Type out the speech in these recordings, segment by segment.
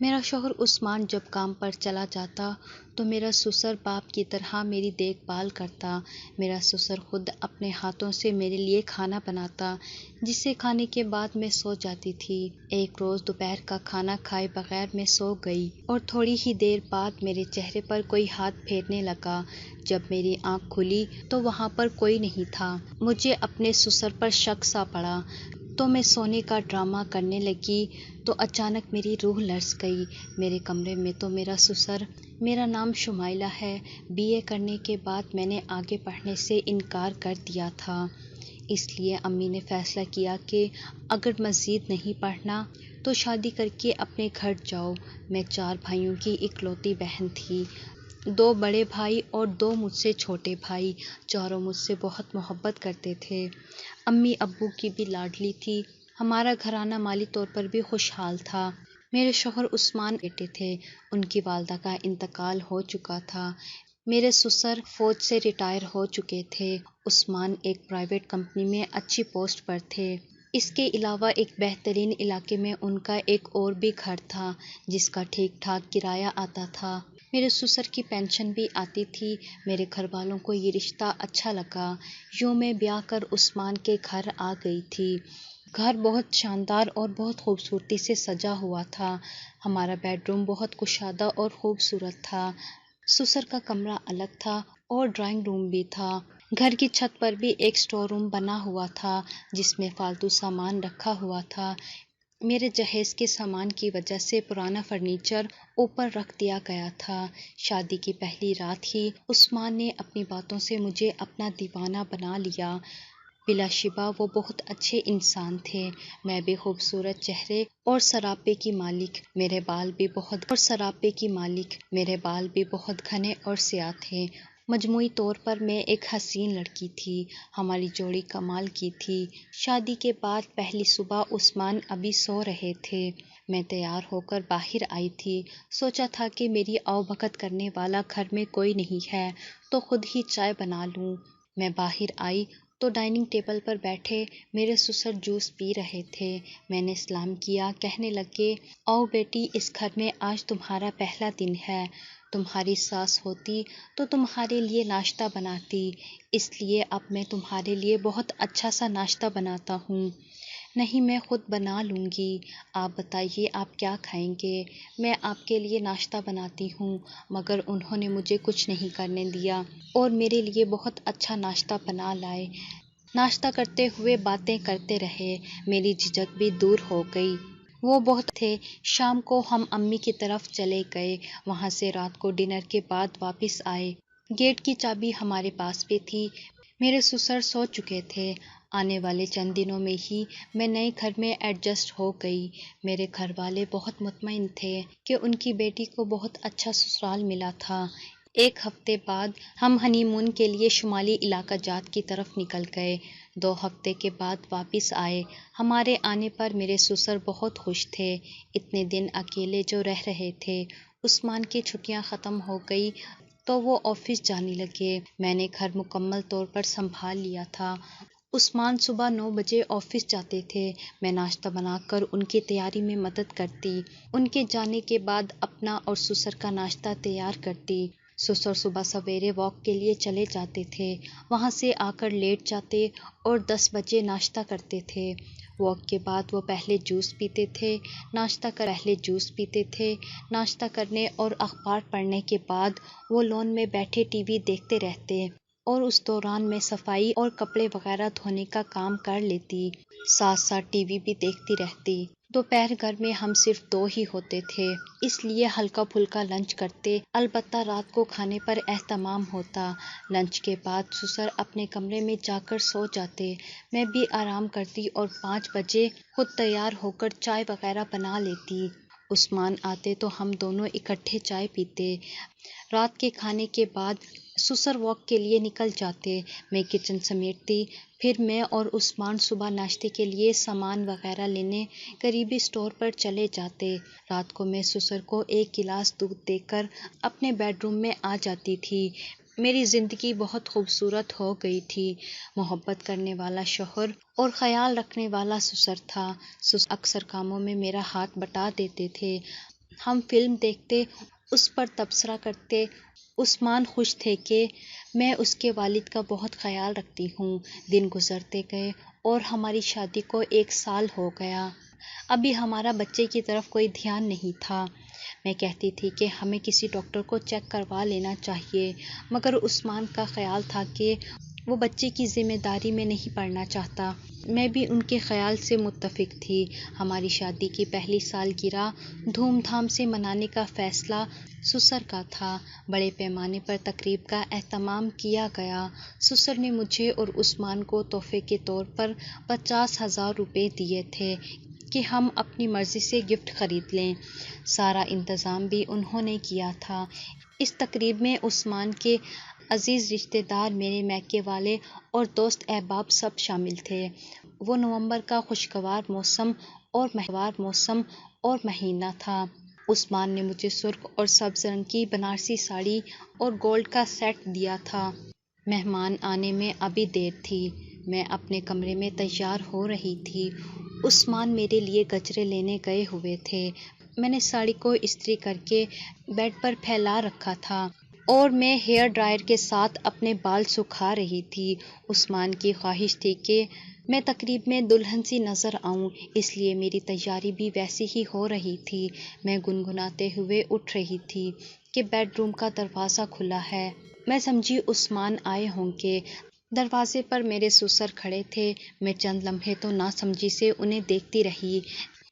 میرا شوہر عثمان جب کام پر چلا جاتا تو میرا سسر باپ کی طرح میری دیکھ بھال کرتا۔ میرا سسر خود اپنے ہاتھوں سے میرے لیے کھانا بناتا، جسے کھانے کے بعد میں سو جاتی تھی۔ ایک روز دوپہر کا کھانا کھائے بغیر میں سو گئی اور تھوڑی ہی دیر بعد میرے چہرے پر کوئی ہاتھ پھیرنے لگا۔ جب میری آنکھ کھلی تو وہاں پر کوئی نہیں تھا۔ مجھے اپنے سسر پر شک سا پڑا تو میں سونے کا ڈرامہ کرنے لگی تو اچانک میری روح لرز گئی۔ میرے کمرے میں تو میرا سسر، میرا نام شمائلہ ہے، BA کرنے کے بعد میں نے آگے پڑھنے سے انکار کر دیا تھا۔ اس لیے امی نے فیصلہ کیا کہ اگر مزید نہیں پڑھنا تو شادی کر کے اپنے گھر جاؤ۔ میں 4 بھائیوں کی اکلوتی بہن تھی، 2 بڑے بھائی اور 2 مجھ سے چھوٹے بھائی۔ چاروں مجھ سے بہت محبت کرتے تھے۔ امی ابو کی بھی لاڈلی تھی۔ ہمارا گھرانہ مالی طور پر بھی خوشحال تھا۔ میرے شوہر عثمان بیٹے تھے، ان کی والدہ کا انتقال ہو چکا تھا۔ میرے سسر فوج سے ریٹائر ہو چکے تھے۔ عثمان ایک پرائیویٹ کمپنی میں اچھی پوسٹ پر تھے۔ اس کے علاوہ ایک بہترین علاقے میں ان کا ایک اور بھی گھر تھا جس کا ٹھیک ٹھاک کرایہ آتا تھا۔ میرے سسر کی پینشن بھی آتی تھی۔ میرے گھر والوں کو یہ رشتہ اچھا لگا۔ یوں میں بیاہ کر عثمان کے گھر آ گئی تھی۔ گھر بہت شاندار اور بہت خوبصورتی سے سجا ہوا تھا۔ ہمارا بیڈ روم بہت کشادہ اور خوبصورت تھا۔ سسر کا کمرہ الگ تھا اور ڈرائنگ روم بھی تھا۔ گھر کی چھت پر بھی ایک اسٹور روم بنا ہوا تھا جس میں فالتو سامان رکھا ہوا تھا۔ میرے جہیز کے سامان کی وجہ سے پرانا فرنیچر اوپر رکھ دیا گیا تھا۔ شادی کی پہلی رات ہی عثمان نے اپنی باتوں سے مجھے اپنا دیوانہ بنا لیا۔ بلا شبہ وہ بہت اچھے انسان تھے۔ میں بھی خوبصورت چہرے اور سراپے کی مالک، میرے بال بھی بہت گھنے اور سیاہ تھے۔ مجموعی طور پر میں ایک حسین لڑکی تھی۔ ہماری جوڑی کمال کی تھی۔ شادی کے بعد پہلی صبح عثمان ابھی سو رہے تھے۔ میں تیار ہو کر باہر آئی تھی۔ سوچا تھا کہ میری آؤ بھگت کرنے والا گھر میں کوئی نہیں ہے تو خود ہی چائے بنا لوں۔ میں باہر آئی تو ڈائننگ ٹیبل پر بیٹھے میرے سسر جوس پی رہے تھے۔ میں نے سلام کیا، کہنے لگے، آؤ بیٹی، اس گھر میں آج تمہارا پہلا دن ہے۔ تمہاری ساس ہوتی تو تمہارے لیے ناشتہ بناتی، اس لیے اب میں تمہارے لیے بہت اچھا سا ناشتہ بناتا ہوں۔ نہیں، میں خود بنا لوں گی۔ آپ بتائیے آپ کیا کھائیں گے؟ میں آپ کے لیے ناشتہ بناتی ہوں۔ مگر انہوں نے مجھے کچھ نہیں کرنے دیا اور میرے لیے بہت اچھا ناشتہ بنا لائے۔ ناشتہ کرتے ہوئے باتیں کرتے رہے۔ میری جھجک بھی دور ہو گئی۔ وہ بہت تھے۔ شام کو ہم امی کی طرف چلے گئے۔ وہاں سے رات کو ڈنر کے بعد واپس آئے۔ گیٹ کی چابی ہمارے پاس بھی تھی۔ میرے سسر سو چکے تھے۔ آنے والے چند دنوں میں ہی میں نئے گھر میں ایڈجسٹ ہو گئی۔ میرے گھر والے بہت مطمئن تھے کہ ان کی بیٹی کو بہت اچھا سسرال ملا تھا۔ 1 ہفتے بعد ہم ہنی مون کے لیے شمالی علاقہ جات کی طرف نکل گئے۔ 2 ہفتے کے بعد واپس آئے۔ ہمارے آنے پر میرے سسر بہت خوش تھے۔ اتنے دن اکیلے جو رہ رہے تھے۔ عثمان کی چھٹیاں ختم ہو گئی تو وہ آفس جانے لگے۔ میں نے گھر مکمل طور پر سنبھال لیا تھا۔ عثمان صبح 9 بجے آفس جاتے تھے۔ میں ناشتہ بنا کر ان کی تیاری میں مدد کرتی۔ ان کے جانے کے بعد اپنا اور سسر کا ناشتہ تیار کرتی۔ سسر صبح سویرے واک کے لیے چلے جاتے تھے۔ وہاں سے آ کر لیٹ جاتے اور 10 بجے ناشتہ کرتے تھے۔ واک کے بعد وہ پہلے جوس پیتے تھے۔ ناشتہ کرنے اور اخبار پڑھنے کے بعد وہ لان میں بیٹھے ٹی وی دیکھتے رہتے اور اس دوران میں صفائی اور کپڑے وغیرہ دھونے کا کام کر لیتی، ساتھ ساتھ ٹی وی بھی دیکھتی رہتی۔ دوپہر گھر میں ہم صرف 2 ہی ہوتے تھے، اس لیے ہلکا پھلکا لنچ کرتے، البتہ رات کو کھانے پر اہتمام ہوتا۔ لنچ کے بعد سسر اپنے کمرے میں جا کر سو جاتے، میں بھی آرام کرتی اور 5 بجے خود تیار ہو کر چائے وغیرہ بنا لیتی۔ عثمان آتے تو ہم دونوں اکٹھے چائے پیتے۔ رات کے کھانے کے بعد سسر واک کے لیے نکل جاتے، میں کچن سمیٹتی، پھر میں اور عثمان صبح ناشتے کے لیے سامان وغیرہ لینے قریبی اسٹور پر چلے جاتے۔ رات کو میں سسر کو 1 گلاس دودھ دے کر اپنے بیڈ روم میں آ جاتی تھی۔ میری زندگی بہت خوبصورت ہو گئی تھی۔ محبت کرنے والا شوہر اور خیال رکھنے والا سسر تھا۔ سسر اکثر کاموں میں میرا ہاتھ بٹا دیتے تھے۔ ہم فلم دیکھتے، اس پر تبصرہ کرتے۔ عثمان خوش تھے کہ میں اس کے والد کا بہت خیال رکھتی ہوں۔ دن گزرتے گئے اور ہماری شادی کو 1 سال ہو گیا۔ ابھی ہمارا بچے کی طرف کوئی دھیان نہیں تھا۔ میں کہتی تھی کہ ہمیں کسی ڈاکٹر کو چیک کروا لینا چاہیے، مگر عثمان کا خیال تھا کہ وہ بچے کی ذمہ داری میں نہیں پڑنا چاہتا۔ میں بھی ان کے خیال سے متفق تھی۔ ہماری شادی کی پہلی سالگرہ دھوم دھام سے منانے کا فیصلہ سسر کا تھا۔ بڑے پیمانے پر تقریب کا اہتمام کیا گیا۔ سسر نے مجھے اور عثمان کو تحفے کے طور پر 50,000 روپے دیے تھے کہ ہم اپنی مرضی سے گفٹ خرید لیں۔ سارا انتظام بھی انہوں نے کیا تھا۔ اس تقریب میں عثمان کے عزیز رشتہ دار، میرے میکے والے اور دوست احباب سب شامل تھے۔ وہ نومبر کا خوشگوار موسم اور مہینہ تھا۔ عثمان نے مجھے سرخ اور سبز رنگ کی بنارسی ساڑی اور گولڈ کا سیٹ دیا تھا۔ مہمان آنے میں ابھی دیر تھی۔ میں اپنے کمرے میں تیار ہو رہی تھی۔ عثمان میرے لیے گجرے لینے گئے ہوئے تھے۔ میں نے ساڑی کو استری کر کے بیڈ پر پھیلا رکھا تھا اور میں ہیئر ڈرائر کے ساتھ اپنے بال سکھا رہی تھی۔ عثمان کی خواہش تھی کہ میں تقریب میں دلہن سی نظر آؤں، اس لیے میری تیاری بھی ویسی ہی ہو رہی تھی۔ میں گنگناتے ہوئے اٹھ رہی تھی کہ بیڈ روم کا دروازہ کھلا ہے۔ میں سمجھی عثمان آئے ہوں گے۔ دروازے پر میرے سسر کھڑے تھے۔ میں چند لمحے تو ناسمجھی سے انہیں دیکھتی رہی۔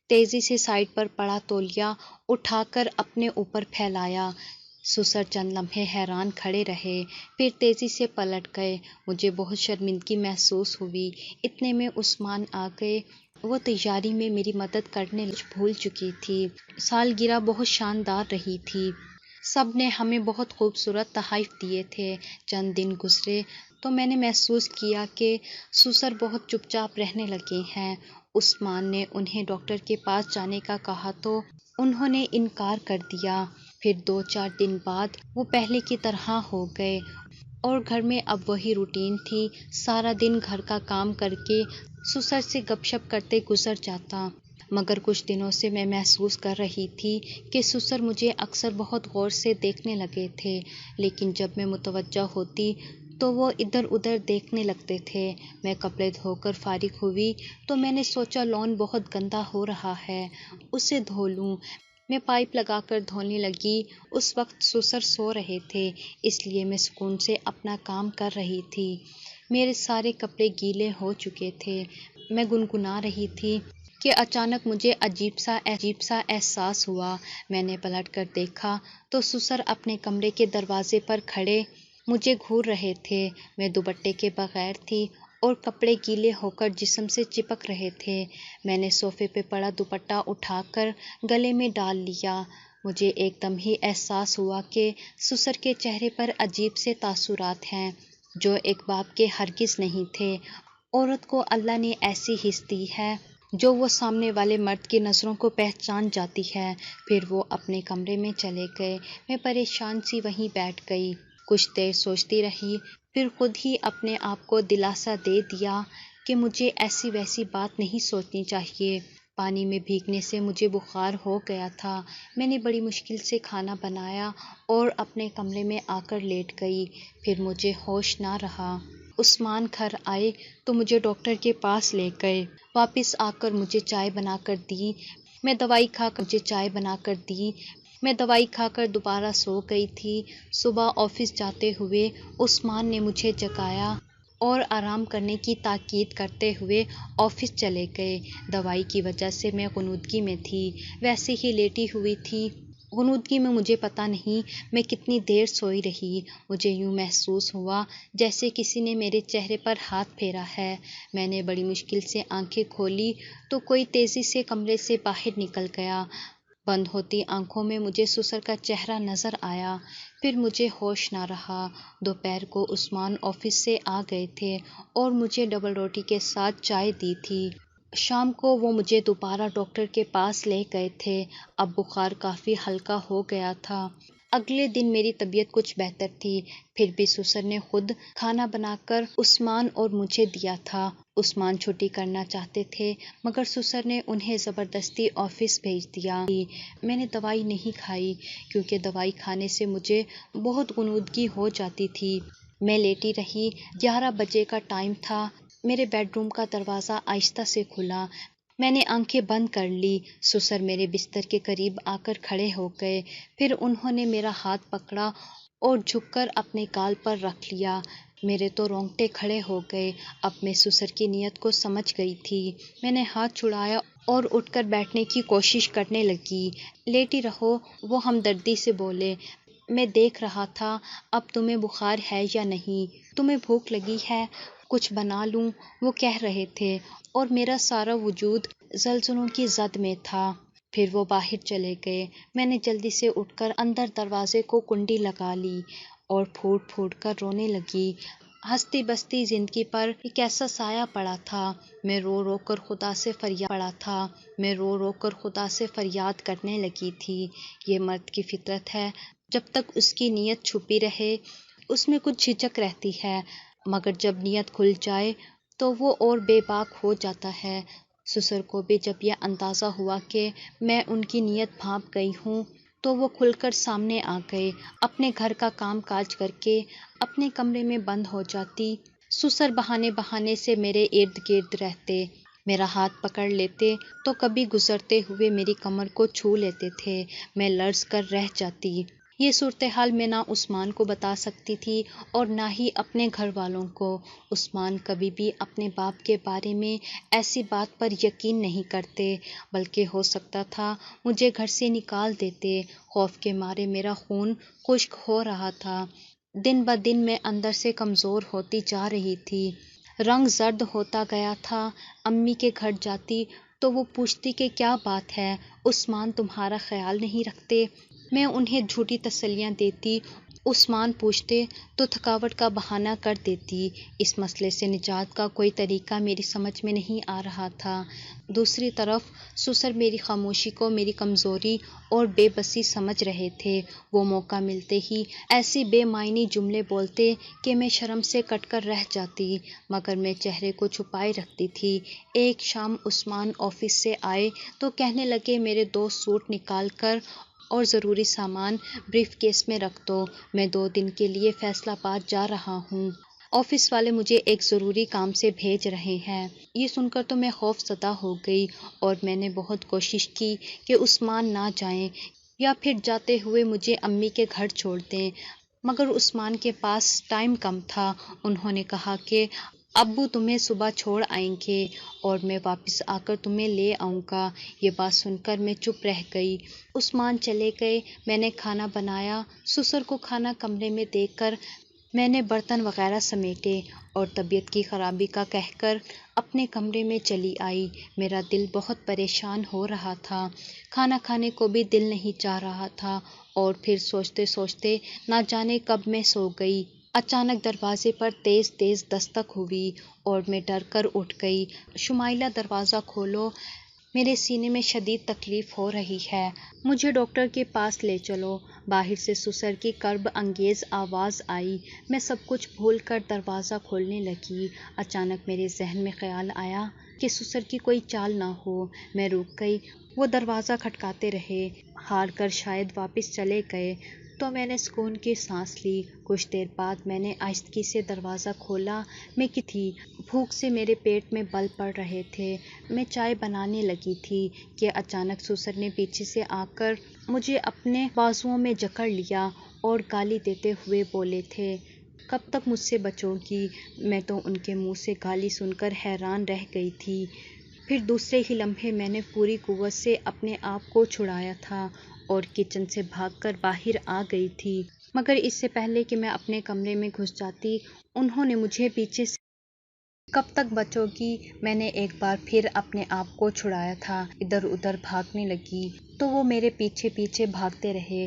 تیزی سے سائڈ پر پڑا تولیہ اٹھا کر اپنے اوپر پھیلایا۔ سسر چند لمحے حیران کھڑے رہے، پھر تیزی سے پلٹ گئے۔ مجھے بہت شرمندگی محسوس ہوئی۔ اتنے میں عثمان آ گئے۔ وہ تیاری میں میری مدد کرنے بھول چکی تھی۔ سالگرہ بہت شاندار رہی تھی۔ سب نے ہمیں بہت خوبصورت تحائف دیے تھے۔ چند دن گزرے تو میں نے محسوس کیا کہ سسر بہت چپ چاپ رہنے لگے ہیں۔ عثمان نے انہیں ڈاکٹر کے پاس جانے کا کہا تو انہوں نے انکار کر دیا۔ پھر 2-4 دن بعد وہ پہلے کی طرح ہو گئے اور گھر میں اب وہی روٹین تھی۔ سارا دن گھر کا کام کر کے سسر سے گپ شپ کرتے گزر جاتا، مگر کچھ دنوں سے میں محسوس کر رہی تھی کہ سسر مجھے اکثر بہت غور سے دیکھنے لگے تھے، لیکن جب میں متوجہ ہوتی تو وہ ادھر ادھر دیکھنے لگتے تھے۔ میں کپڑے دھو کر فارغ ہوئی تو میں نے سوچا لان بہت گندا ہو رہا ہے، اسے دھو لوں۔ میں پائپ لگا کر دھونے لگی۔ اس وقت سسر سو رہے تھے، اس لیے میں سکون سے اپنا کام کر رہی تھی۔ میرے سارے کپڑے گیلے ہو چکے تھے۔ میں گنگنا رہی تھی کہ اچانک مجھے عجیب سا احساس ہوا۔ میں نے پلٹ کر دیکھا تو سسر اپنے کمرے کے دروازے پر کھڑے مجھے گھور رہے تھے۔ میں دوپٹے کے بغیر تھی اور کپڑے گیلے ہو کر جسم سے چپک رہے تھے۔ میں نے صوفے پہ پڑا دوپٹہ اٹھا کر گلے میں ڈال لیا۔ مجھے ایک دم ہی احساس ہوا کہ سسر کے چہرے پر عجیب سے تاثرات ہیں جو ایک باپ کے ہرگز نہیں تھے۔ عورت کو اللہ نے ایسی حس دی ہے جو وہ سامنے والے مرد کی نظروں کو پہچان جاتی ہے۔ پھر وہ اپنے کمرے میں چلے گئے۔ میں پریشان سی وہیں بیٹھ گئی، کچھ دیر سوچتی رہی، پھر خود ہی اپنے آپ کو دلاسا دے دیا کہ مجھے ایسی ویسی بات نہیں سوچنی چاہیے۔ پانی میں بھیگنے سے مجھے بخار ہو گیا تھا۔ میں نے بڑی مشکل سے کھانا بنایا اور اپنے کمرے میں آ کر لیٹ گئی۔ پھر مجھے ہوش نہ رہا۔ عثمان گھر آئے تو مجھے ڈاکٹر کے پاس لے گئے۔ واپس آ کر مجھے چائے بنا کر دی۔ میں دوائی کھا کر دوبارہ سو گئی تھی۔ صبح آفس جاتے ہوئے عثمان نے مجھے جگایا اور آرام کرنے کی تاکید کرتے ہوئے آفس چلے گئے۔ دوائی کی وجہ سے میں غنودگی میں تھی، ویسے ہی لیٹی ہوئی تھی۔ غنودگی میں مجھے پتہ نہیں میں کتنی دیر سوئی رہی۔ مجھے یوں محسوس ہوا جیسے کسی نے میرے چہرے پر ہاتھ پھیرا ہے۔ میں نے بڑی مشکل سے آنکھیں کھولی تو کوئی تیزی سے کمرے سے باہر نکل گیا۔ بند ہوتی آنکھوں میں مجھے سسر کا چہرہ نظر آیا۔ پھر مجھے ہوش نہ رہا۔ دوپہر کو عثمان آفس سے آ گئے تھے اور مجھے ڈبل روٹی کے ساتھ چائے دی تھی۔ شام کو وہ مجھے دوبارہ ڈاکٹر کے پاس لے گئے تھے۔ اب بخار کافی ہلکا ہو گیا تھا۔ اگلے دن میری طبیعت کچھ بہتر تھی، پھر بھی سسر نے خود کھانا بنا کر عثمان اور مجھے دیا تھا۔ عثمان چھٹی کرنا چاہتے تھے مگر سسر نے انہیں زبردستی آفس بھیج دیا۔ میں نے دوائی نہیں کھائی کیونکہ دوائی کھانے سے مجھے بہت غنودگی ہو جاتی تھی۔ میں لیٹی رہی۔ 11 بجے کا ٹائم تھا۔ میرے بیڈ روم کا دروازہ آہستہ سے کھلا۔ میں نے آنکھیں بند کر لی۔ سسر میرے بستر کے قریب آ کر کھڑے ہو گئے، پھر انہوں نے میرا ہاتھ پکڑا اور جھک کر اپنے گال پر رکھ لیا۔ میرے تو رونگٹے کھڑے ہو گئے۔ اب میں سسر کی نیت کو سمجھ گئی تھی۔ میں نے ہاتھ چھڑایا اور اٹھ کر بیٹھنے کی کوشش کرنے لگی۔ لیٹی رہو، وہ ہمدردی سے بولے۔ میں دیکھ رہا تھا اب تمہیں بخار ہے یا نہیں، تمہیں بھوک لگی ہے، کچھ بنا لوں، وہ کہہ رہے تھے، اور میرا سارا وجود زلزلوں کی زد میں تھا۔ پھر وہ باہر چلے گئے۔ میں نے جلدی سے اٹھ کر اندر دروازے کو کنڈی لگا لی اور پھوٹ پھوٹ کر رونے لگی۔ ہستی بستی زندگی پر ایک ایسا سایہ پڑا تھا۔ میں رو رو کر خدا سے فریاد کرنے لگی تھی۔ یہ مرد کی فطرت ہے، جب تک اس کی نیت چھپی رہے اس میں کچھ جھجک رہتی ہے، مگر جب نیت کھل جائے تو وہ اور بے باک ہو جاتا ہے۔ سسر کو بھی جب یہ اندازہ ہوا کہ میں ان کی نیت بھانپ گئی ہوں تو وہ کھل کر سامنے آ گئے۔ اپنے گھر کا کام کاج کر کے اپنے کمرے میں بند ہو جاتی۔ سسر بہانے بہانے سے میرے ارد گرد رہتے، میرا ہاتھ پکڑ لیتے تو کبھی گزرتے ہوئے میری کمر کو چھو لیتے تھے۔ میں لرز کر رہ جاتی۔ یہ صورتحال میں نہ عثمان کو بتا سکتی تھی اور نہ ہی اپنے گھر والوں کو۔ عثمان کبھی بھی اپنے باپ کے بارے میں ایسی بات پر یقین نہیں کرتے، بلکہ ہو سکتا تھا مجھے گھر سے نکال دیتے۔ خوف کے مارے میرا خون خشک ہو رہا تھا۔ دن بدن میں اندر سے کمزور ہوتی جا رہی تھی۔ رنگ زرد ہوتا گیا تھا۔ امی کے گھر جاتی تو وہ پوچھتی کہ کیا بات ہے، عثمان تمہارا خیال نہیں رکھتے؟ میں انہیں جھوٹی تسلیاں دیتی۔ عثمان پوچھتے تو تھکاوٹ کا بہانہ کر دیتی۔ اس مسئلے سے نجات کا کوئی طریقہ میری سمجھ میں نہیں آ رہا تھا۔ دوسری طرف سسر میری خاموشی کو میری کمزوری اور بے بسی سمجھ رہے تھے۔ وہ موقع ملتے ہی ایسی بے معنی جملے بولتے کہ میں شرم سے کٹ کر رہ جاتی، مگر میں چہرے کو چھپائے رکھتی تھی۔ ایک شام عثمان آفس سے آئے تو کہنے لگے میرے 2 سوٹ نکال کر اور ضروری سامان بریف کیس میں رکھ دو، میں 2 دن کے لیے فیصل آباد جا رہا ہوں۔ آفس والے مجھے ایک ضروری کام سے بھیج رہے ہیں۔ یہ سن کر تو میں خوف زدہ ہو گئی اور میں نے بہت کوشش کی کہ عثمان نہ جائیں یا پھر جاتے ہوئے مجھے امی کے گھر چھوڑ دیں، مگر عثمان کے پاس ٹائم کم تھا۔ انہوں نے کہا کہ ابو تمہیں صبح چھوڑ آئیں گے اور میں واپس آ کر تمہیں لے آؤں گا۔ یہ بات سن کر میں چپ رہ گئی۔ عثمان چلے گئے۔ میں نے کھانا بنایا۔ سسر کو کھانا کمرے میں دے کر میں نے برتن وغیرہ سمیٹے اور طبیعت کی خرابی کا کہہ کر اپنے کمرے میں چلی آئی۔ میرا دل بہت پریشان ہو رہا تھا، کھانا کھانے کو بھی دل نہیں چاہ رہا تھا، اور پھر سوچتے سوچتے نہ جانے کب میں سو گئی۔ اچانک دروازے پر تیز تیز دستک ہوئی اور میں ڈر کر اٹھ گئی۔ شمائلہ دروازہ کھولو، میرے سینے میں شدید تکلیف ہو رہی ہے، مجھے ڈاکٹر کے پاس لے چلو۔ باہر سے سسر کی کرب انگیز آواز آئی۔ میں سب کچھ بھول کر دروازہ کھولنے لگی۔ اچانک میرے ذہن میں خیال آیا کہ سسر کی کوئی چال نہ ہو۔ میں رک گئی۔ وہ دروازہ کھٹکاتے رہے، ہار کر شاید واپس چلے گئے تو میں نے سکون کی سانس لی۔ کچھ دیر بعد میں نے آہستگی سے دروازہ کھولا۔ میں تھی، بھوک سے میرے پیٹ میں بل پڑ رہے تھے۔ میں چائے بنانے لگی تھی کہ اچانک سسر نے پیچھے سے آ کر مجھے اپنے بازوؤں میں جکڑ لیا اور گالی دیتے ہوئے بولے تھے، کب تک مجھ سے بچو گی؟ میں تو ان کے منہ سے گالی سن کر حیران رہ گئی تھی۔ پھر دوسرے ہی لمحے میں نے پوری قوت سے اپنے آپ کو چھڑایا تھا اور کچن سے بھاگ کر باہر آ گئی تھی، مگر اس سے پہلے کہ میں اپنے کمرے میں گھس جاتی انہوں نے مجھے پیچھے سے کب تک بچو گی؟ میں نے ایک بار پھر اپنے آپ کو چھڑایا تھا۔ ادھر ادھر بھاگنے لگی تو وہ میرے پیچھے پیچھے بھاگتے رہے۔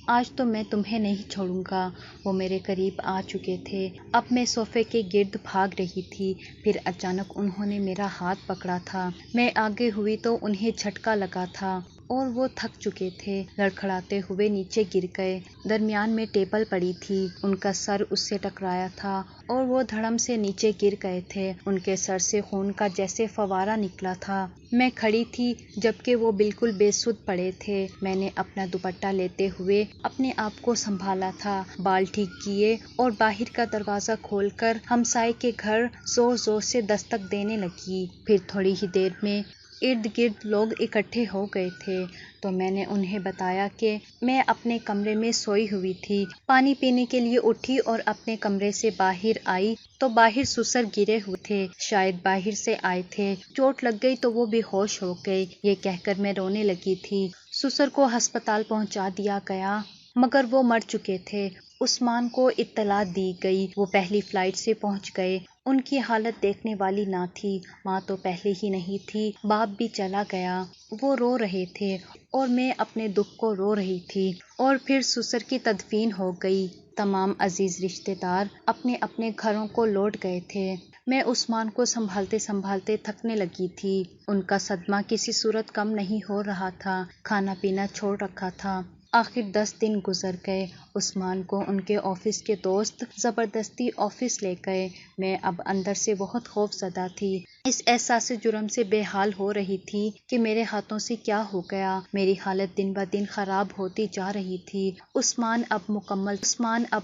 آج تو میں تمہیں نہیں چھوڑوں گا۔ وہ میرے قریب آ چکے تھے۔ اب میں صوفے کے گرد بھاگ رہی تھی، پھر اچانک انہوں نے میرا ہاتھ پکڑا تھا۔ میں آگے ہوئی تو انہیں جھٹکا لگا تھا۔ اور وہ تھک چکے تھے، لڑکھڑاتے ہوئے نیچے گر گئے۔ درمیان میں ٹیبل پڑی تھی، ان کا سر اس سے ٹکرایا تھا اور وہ دھڑم سے نیچے گر گئے تھے۔ ان کے سر سے خون کا جیسے فوارہ نکلا تھا۔ میں کھڑی تھی جبکہ وہ بالکل بے سدھ پڑے تھے۔ میں نے اپنا دوپٹہ لیتے ہوئے اپنے آپ کو سنبھالا تھا، بال ٹھیک کیے اور باہر کا دروازہ کھول کر ہمسائے کے گھر زور زور سے دستک دینے لگی۔ پھر تھوڑی ہی دیر میں ارد گرد لوگ اکٹھے ہو گئے تھے تو میں نے انہیں بتایا کہ میں اپنے کمرے میں سوئی ہوئی تھی، پانی پینے کے لیے اٹھی اور اپنے کمرے سے باہر آئی تو باہر سسر گرے ہوئے تھے، شاید باہر سے آئے تھے، چوٹ لگ گئی تو وہ بے ہوش ہو گئے۔ یہ کہہ کر میں رونے لگی تھی۔ سسر کو ہسپتال پہنچا دیا گیا مگر وہ مر چکے تھے۔ عثمان کو اطلاع دی گئی، وہ پہلی فلائٹ سے پہنچ گئے۔ ان کی حالت دیکھنے والی نہ تھی، ماں تو پہلے ہی نہیں تھی، باپ بھی چلا گیا۔ وہ رو رہے تھے اور میں اپنے دکھ کو رو رہی تھی۔ اور پھر سسر کی تدفین ہو گئی۔ تمام عزیز رشتہ دار اپنے اپنے گھروں کو لوٹ گئے تھے۔ میں عثمان کو سنبھالتے سنبھالتے تھکنے لگی تھی۔ ان کا صدمہ کسی صورت کم نہیں ہو رہا تھا، کھانا پینا چھوڑ رکھا تھا۔ آخر 10 دن گزر گئے۔ عثمان کو ان کے آفس کے دوست زبردستی آفس لے گئے۔ میں اب اندر سے بہت خوف زدہ تھی، اس احساس جرم سے بے حال ہو رہی تھی کہ میرے ہاتھوں سے کیا ہو گیا۔ میری حالت دن بہ دن خراب ہوتی جا رہی تھی۔ عثمان اب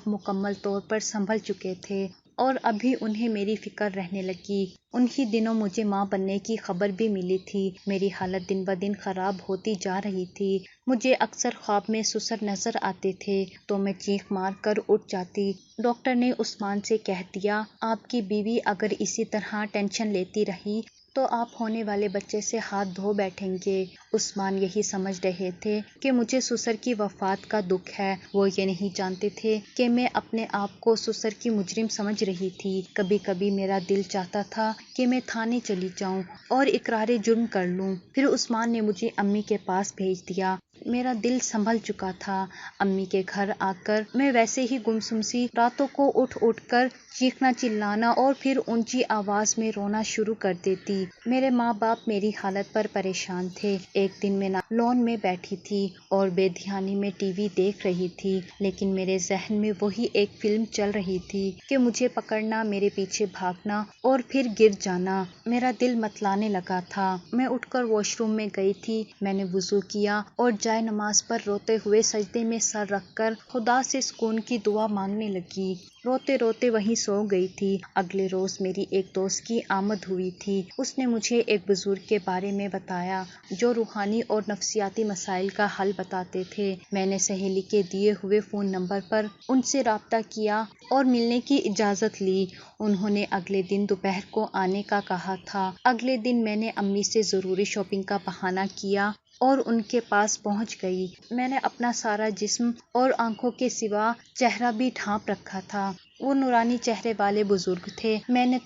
مکمل طور پر سنبھل چکے تھے اور ابھی انہیں میری فکر رہنے لگی۔ انہی دنوں مجھے ماں بننے کی خبر بھی ملی تھی۔ میری حالت دن بہ دن خراب ہوتی جا رہی تھی۔ مجھے اکثر خواب میں سسر نظر آتے تھے تو میں چیخ مار کر اٹھ جاتی۔ ڈاکٹر نے عثمان سے کہہ دیا، آپ کی بیوی اگر اسی طرح ٹینشن لیتی رہی تو آپ ہونے والے بچے سے ہاتھ دھو بیٹھیں گے۔ عثمان یہی سمجھ رہے تھے کہ مجھے سسر کی وفات کا دکھ ہے۔ وہ یہ نہیں جانتے تھے کہ میں اپنے آپ کو سسر کی مجرم سمجھ رہی تھی۔ کبھی کبھی میرا دل چاہتا تھا کہ میں تھانے چلی جاؤں اور اقرار جرم کر لوں۔ پھر عثمان نے مجھے امی کے پاس بھیج دیا۔ میرا دل سنبھل چکا تھا۔ امی کے گھر آ کر میں ویسے ہی گمسم سی راتوں کو اٹھ کر چیخنا چلانا اور پھر اونچی آواز میں رونا شروع کر دیتی۔ میرے ماں باپ میری حالت پر پریشان تھے۔ ایک دن میں لون میں بیٹھی تھی اور بے دھیانی میں ٹی وی دیکھ رہی تھی، لیکن میرے ذہن میں وہی ایک فلم چل رہی تھی کہ مجھے پکڑنا، میرے پیچھے بھاگنا اور پھر گر جانا۔ میرا دل متلانے لگا تھا۔ میں اٹھ کر واش روم میں گئی تھی۔ میں نے وضو کیا اور جائے نماز پر روتے ہوئے سجدے میں سر رکھ کر خدا سے سکون کی دعا مانگنے لگی۔ روتے روتے وہیں سو گئی تھی۔ اگلے روز میری ایک دوست کی آمد ہوئی تھی۔ اس نے مجھے ایک بزرگ کے بارے میں بتایا جو روحانی اور نفسیاتی مسائل کا حل بتاتے تھے۔ میں نے سہیلی کے دیے ہوئے فون نمبر پر ان سے رابطہ کیا اور ملنے کی اجازت لی۔ انہوں نے اگلے دن دوپہر کو آنے کا کہا تھا۔ اگلے دن میں نے امی سے ضروری شاپنگ کا بہانہ کیا اور ان کے پاس پہنچ گئی۔ میں نے اپنا سارا جسم اور آنکھوں کے سوا چہرہ بھی ڈھانپ رکھا تھا۔ وہ نورانی چہرے والے بزرگ تھے۔ میں نے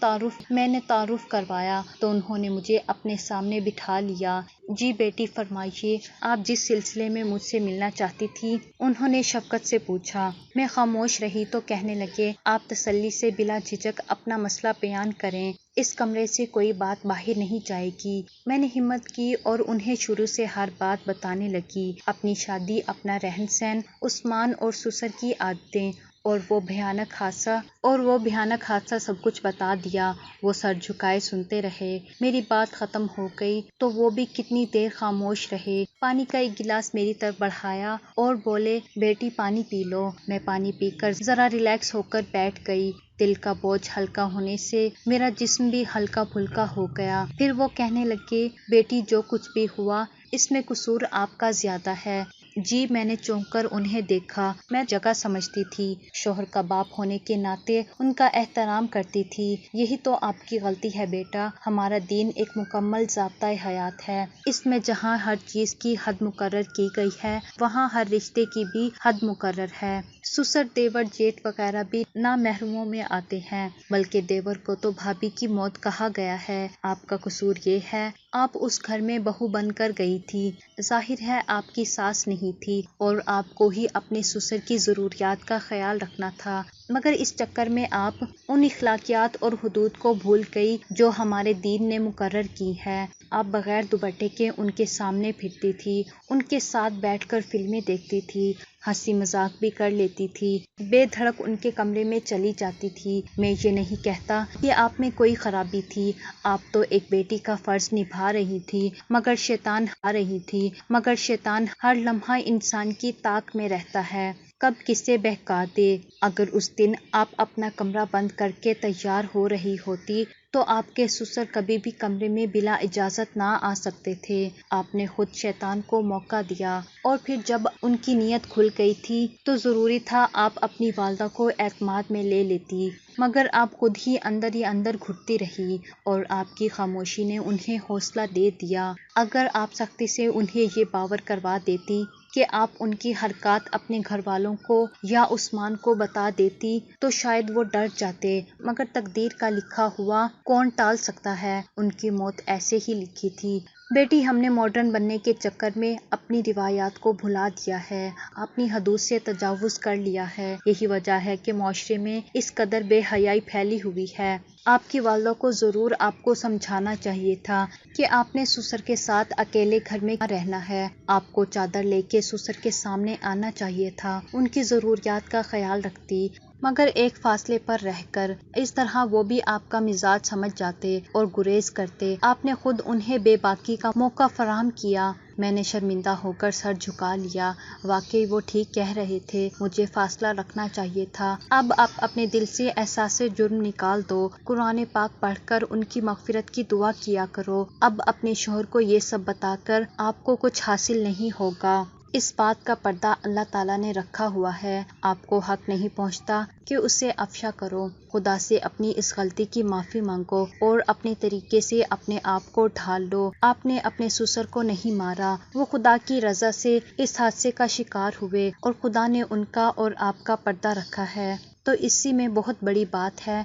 تعارف کروایا تو انہوں نے مجھے اپنے سامنے بٹھا لیا۔ جی بیٹی فرمائیے، آپ جس سلسلے میں مجھ سے ملنا چاہتی تھی؟ انہوں نے شفقت سے پوچھا۔ میں خاموش رہی تو کہنے لگے، آپ تسلی سے بلا جھجک اپنا مسئلہ بیان کریں، اس کمرے سے کوئی بات باہر نہیں جائے گی۔ میں نے ہمت کی اور انہیں شروع سے ہر بات بتانے لگی، اپنی شادی، اپنا رہن سہن، عثمان اور سسر کی عادتیں اور وہ بھیانک حادثہ سب کچھ بتا دیا۔ وہ سر جھکائے سنتے رہے۔ میری بات ختم ہو گئی تو وہ بھی کتنی دیر خاموش رہے۔ پانی کا ایک گلاس میری طرف بڑھایا اور بولے، بیٹی پانی پی لو۔ میں پانی پی کر ذرا ریلیکس ہو کر بیٹھ گئی۔ دل کا بوجھ ہلکا ہونے سے میرا جسم بھی ہلکا پھلکا ہو گیا۔ پھر وہ کہنے لگے، بیٹی جو کچھ بھی ہوا اس میں قصور آپ کا زیادہ ہے۔ جی میں نے چونک کر انہیں دیکھا۔ میں جگہ سمجھتی تھی، شوہر کا باپ ہونے کے ناطے ان کا احترام کرتی تھی۔ یہی تو آپ کی غلطی ہے بیٹا، ہمارا دین ایک مکمل ضابطۂ حیات ہے۔ اس میں جہاں ہر چیز کی حد مقرر کی گئی ہے وہاں ہر رشتے کی بھی حد مقرر ہے۔ سسر، دیور، جیٹھ وغیرہ بھی نامحرموں میں آتے ہیں، بلکہ دیور کو تو بھابھی کی موت کہا گیا ہے۔ آپ کا قصور یہ ہے، آپ اس گھر میں بہو بن کر گئی تھی، ظاہر ہے آپ کی ساس نہیں تھی اور آپ کو ہی اپنے سسر کی ضروریات کا خیال رکھنا تھا۔ مگر اس چکر میں آپ ان اخلاقیات اور حدود کو بھول گئی جو ہمارے دین نے مقرر کی ہے۔ آپ بغیر دوپٹے کے ان کے سامنے پھرتی تھی، ان کے ساتھ بیٹھ کر فلمیں دیکھتی تھی، ہنسی مذاق بھی کر لیتی تھی، بے دھڑک ان کے کمرے میں چلی جاتی تھی۔ میں یہ نہیں کہتا کہ آپ میں کوئی خرابی تھی، آپ تو ایک بیٹی کا فرض نبھا رہی تھی، مگر شیطان ہر لمحہ انسان کی طاق میں رہتا ہے، کب کسے بہکا دے۔ اگر اس دن آپ اپنا کمرہ بند کر کے تیار ہو رہی ہوتی تو آپ کے سسر کبھی بھی کمرے میں بلا اجازت نہ آ سکتے تھے۔ آپ نے خود شیطان کو موقع دیا، اور پھر جب ان کی نیت کھل گئی تھی تو ضروری تھا آپ اپنی والدہ کو اعتماد میں لے لیتی، مگر آپ خود ہی اندر گھٹتی رہی، اور آپ کی خاموشی نے انہیں حوصلہ دے دیا۔ اگر آپ سختی سے انہیں یہ باور کروا دیتی کہ آپ ان کی حرکات اپنے گھر والوں کو یا عثمان کو بتا دیتی تو شاید وہ ڈر جاتے، مگر تقدیر کا لکھا ہوا کون ٹال سکتا ہے، ان کی موت ایسے ہی لکھی تھی۔ بیٹی، ہم نے ماڈرن بننے کے چکر میں اپنی روایات کو بھلا دیا ہے، اپنی حدود سے تجاوز کر لیا ہے، یہی وجہ ہے کہ معاشرے میں اس قدر بے حیائی پھیلی ہوئی ہے۔ آپ کی والدہ کو ضرور آپ کو سمجھانا چاہیے تھا کہ آپ نے سسر کے ساتھ اکیلے گھر میں رہنا ہے، آپ کو چادر لے کے سسر کے سامنے آنا چاہیے تھا، ان کی ضروریات کا خیال رکھتی، مگر ایک فاصلے پر رہ کر۔ اس طرح وہ بھی آپ کا مزاج سمجھ جاتے اور گریز کرتے۔ آپ نے خود انہیں بے باکی کا موقع فراہم کیا۔ میں نے شرمندہ ہو کر سر جھکا لیا۔ واقعی وہ ٹھیک کہہ رہے تھے، مجھے فاصلہ رکھنا چاہیے تھا۔ اب آپ اپنے دل سے احساس جرم نکال دو، قرآن پاک پڑھ کر ان کی مغفرت کی دعا کیا کرو۔ اب اپنے شوہر کو یہ سب بتا کر آپ کو کچھ حاصل نہیں ہوگا۔ اس بات کا پردہ اللہ تعالیٰ نے رکھا ہوا ہے، آپ کو حق نہیں پہنچتا کہ اسے افشا کرو۔ خدا سے اپنی اس غلطی کی معافی مانگو اور اپنے طریقے سے اپنے آپ کو ڈھال لو۔ آپ نے اپنے سسر کو نہیں مارا، وہ خدا کی رضا سے اس حادثے کا شکار ہوئے، اور خدا نے ان کا اور آپ کا پردہ رکھا ہے، تو اسی میں بہت بڑی بات ہے۔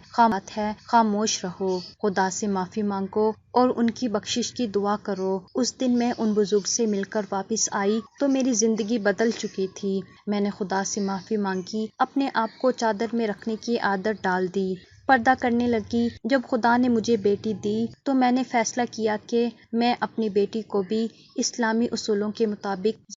خاموش رہو، خدا سے معافی مانگو اور ان کی بخشش کی دعا کرو۔ اس دن میں ان بزرگ سے مل کر واپس آئی تو میری زندگی بدل چکی تھی۔ میں نے خدا سے معافی مانگی، اپنے آپ کو چادر میں رکھنے کی عادت ڈال دی، پردہ کرنے لگی۔ جب خدا نے مجھے بیٹی دی تو میں نے فیصلہ کیا کہ میں اپنی بیٹی کو بھی اسلامی اصولوں کے مطابق